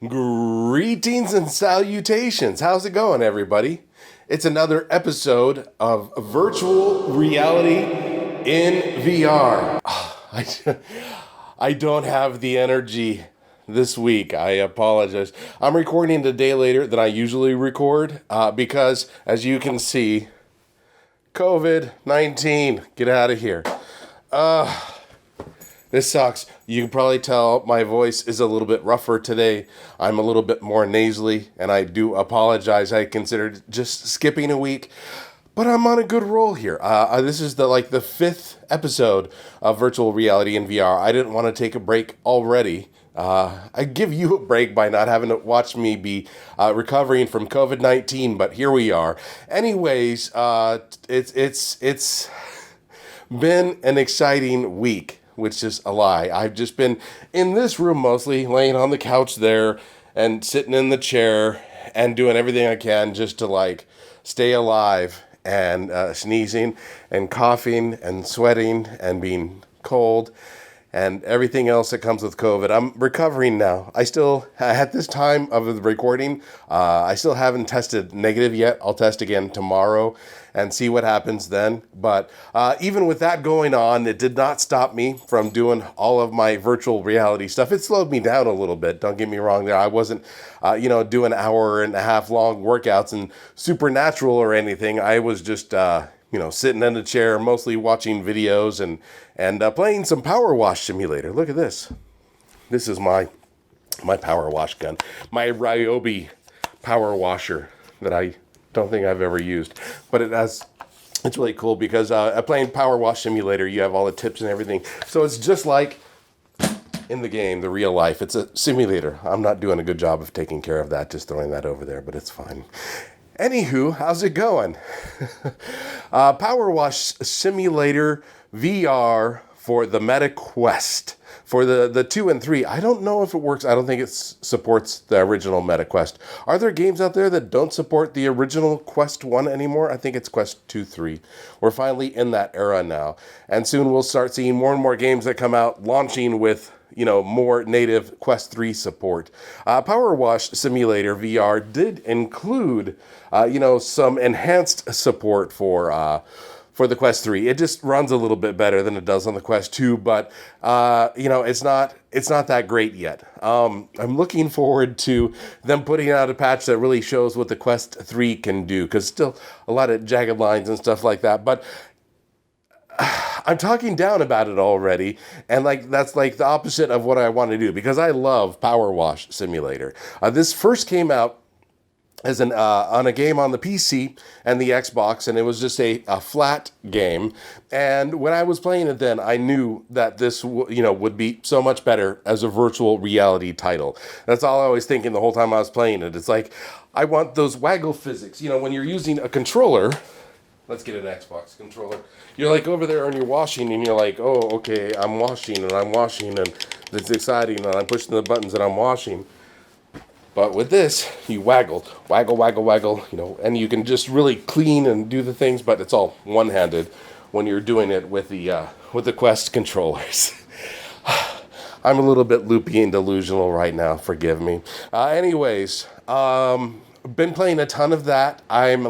Greetings and salutations. How's it going, everybody? It's another episode of virtual reality in VR. I don't have the energy this week. I apologize. I'm recording a day later than I usually record because, as you can see, COVID-19. Get out of here. This sucks. You can probably tell my voice is a little bit rougher today. I'm a little bit more nasally, and I do apologize. I considered just skipping a week, but I'm on a good roll here. This is the fifth episode of virtual reality in VR. I didn't want to take a break already. I give you a break by not having to watch me be recovering from COVID-19, but here we are. Anyways, it's been an exciting week. Which is a lie. I've just been in this room mostly, laying on the couch there and sitting in the chair and doing everything I can just to stay alive and sneezing and coughing and sweating and being cold and everything else that comes with COVID. I'm recovering now. I still, at this time of the recording, I still haven't tested negative yet. I'll test again tomorrow and see what happens then. But even with that going on, it did not stop me from doing all of my virtual reality stuff. It slowed me down a little bit. Don't get me wrong there. I wasn't, doing hour and a half long workouts and supernatural or anything. I was just, sitting in a chair, mostly watching videos and playing some Powerwash Simulator. Look at this. This is my power wash gun. My Ryobi power washer that I don't think I've ever used. But it's really cool because playing Powerwash Simulator, you have all the tips and everything. So it's just like in the game, the real life. It's a simulator. I'm not doing a good job of taking care of that, just throwing that over there, but it's fine. Anywho, how's it going? Powerwash Simulator VR for the Meta Quest. For the 2 and 3, I don't know if it works. I don't think it supports the original Meta Quest. Are there games out there that don't support the original Quest 1 anymore? I think it's Quest 2, 3. We're finally in that era now. And soon we'll start seeing more and more games that come out launching with more native Quest 3 support. Powerwash Simulator VR did include, some enhanced support for the Quest 3. It just runs a little bit better than it does on the Quest 2, but, it's not that great yet. I'm looking forward to them putting out a patch that really shows what the Quest 3 can do, because still a lot of jagged lines and stuff like that, but I'm talking down about it already, and that's the opposite of what I want to do, because I love Powerwash Simulator. This first came out as on a game on the PC and the Xbox, and it was just a flat game. And when I was playing it then, I knew that this would be so much better as a virtual reality title. That's all I was thinking the whole time I was playing it. It's like, I want those waggle physics. When you're using a controller. Let's get an Xbox controller. You're over there and you're washing and you're like, oh, okay, I'm washing and it's exciting and I'm pushing the buttons and I'm washing. But with this, you waggle, and you can just really clean and do the things, but it's all one-handed when you're doing it with the Quest controllers. I'm a little bit loopy and delusional right now, forgive me. Anyways, been playing a ton of that. I'm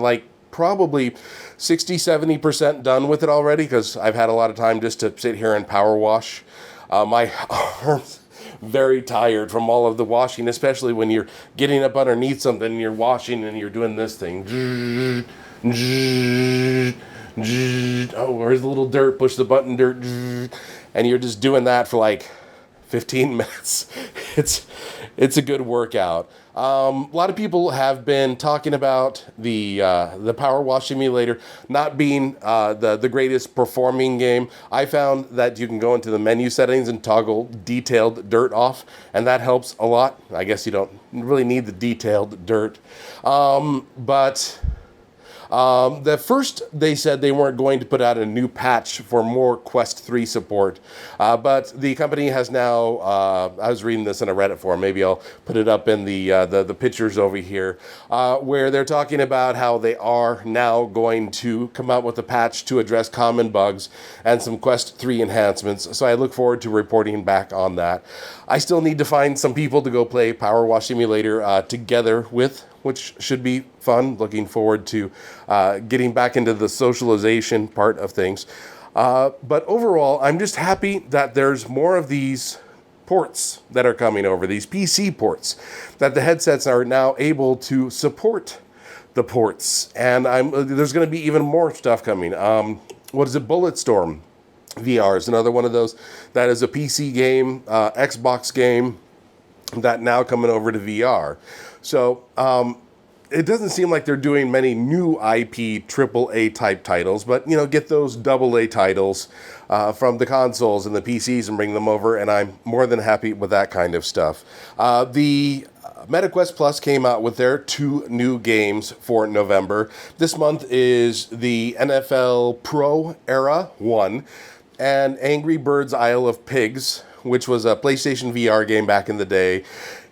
probably 60-70% done with it already because I've had a lot of time just to sit here and power wash. My arms very tired from all of the washing, especially when you're getting up underneath something and you're washing and you're doing this thing. Oh, where's the little dirt? Push the button, dirt. And you're just doing that for 15 minutes. It's a good workout. A lot of people have been talking about the Powerwash Simulator not being the greatest performing game. I found that you can go into the menu settings and toggle detailed dirt off, and that helps a lot. I guess you don't really need the detailed dirt. But The first, they said they weren't going to put out a new patch for more Quest 3 support, but the company has now, I was reading this in a Reddit forum, maybe I'll put it up in the pictures over here, where they're talking about how they are now going to come out with a patch to address common bugs and some Quest 3 enhancements. So I look forward to reporting back on that. I still need to find some people to go play Powerwash Simulator together with, which should be fun. Looking forward to getting back into the socialization part of things. But overall, I'm just happy that there's more of these ports that are coming over, these PC ports, that the headsets are now able to support the ports. And there's going to be even more stuff coming. What is it? Bulletstorm VR is another one of those. That is a PC game, Xbox game, that now coming over to VR. So it doesn't seem like they're doing many new IP AAA type titles, but get those AA titles from the consoles and the PCs and bring them over, and I'm more than happy with that kind of stuff. The MetaQuest Plus came out with their 2 new games for November. This month is the NFL Pro Era 1 and Angry Birds Isle of Pigs, which was a PlayStation VR game back in the day.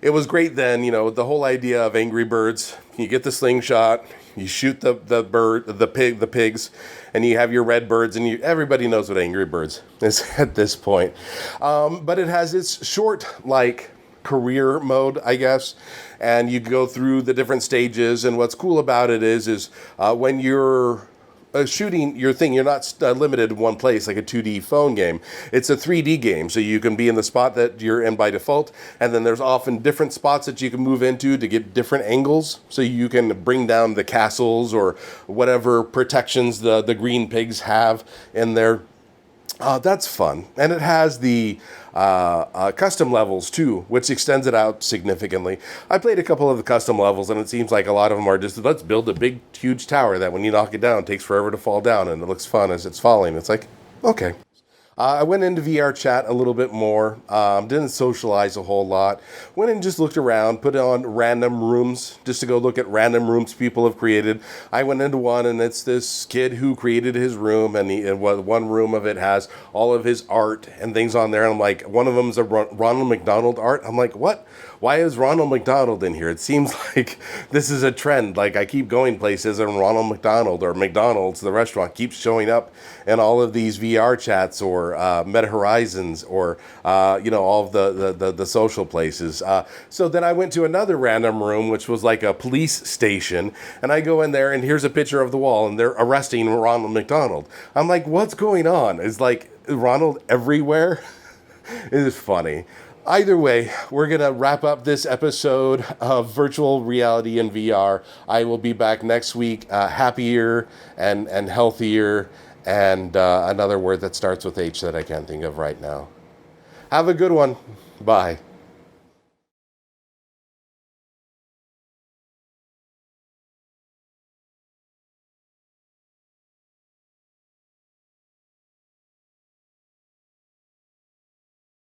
It was great then, the whole idea of Angry Birds. You get the slingshot, you shoot the pigs, and you have your red birds, and everybody knows what Angry Birds is at this point. But it has its short, career mode, I guess, and you go through the different stages. And what's cool about it is when you're shooting your thing, you're not limited to one place like a 2D phone game. It's a 3D game, so you can be in the spot that you're in by default, and then there's often different spots that you can move into to get different angles, so you can bring down the castles or whatever protections the green pigs have in there. That's fun. And it has the custom levels too, which extends it out significantly. I played a couple of the custom levels, and it seems like a lot of them are just, let's build a big, huge tower that when you knock it down, it takes forever to fall down, and it looks fun as it's falling. It's like, okay. I went into VR chat a little bit more, didn't socialize a whole lot, went and just looked around, put on random rooms just to go look at random rooms people have created. I went into one, and it's this kid who created his room, and one room of it has all of his art and things on there. And I'm like, one of them's a Ronald McDonald art. I'm like, what? Why is Ronald McDonald in here? It seems like this is a trend. Like, I keep going places and Ronald McDonald or McDonald's, the restaurant, keeps showing up in all of these VR chats or Meta Horizons or, all of the social places. So then I went to another random room, which was like a police station. And I go in there, and here's a picture of the wall, and they're arresting Ronald McDonald. I'm like, what's going on? Is like Ronald everywhere? It is funny. Either way, we're going to wrap up this episode of Virtual Reality in VR. I will be back next week, happier and healthier, and another word that starts with H that I can't think of right now. Have a good one. Bye.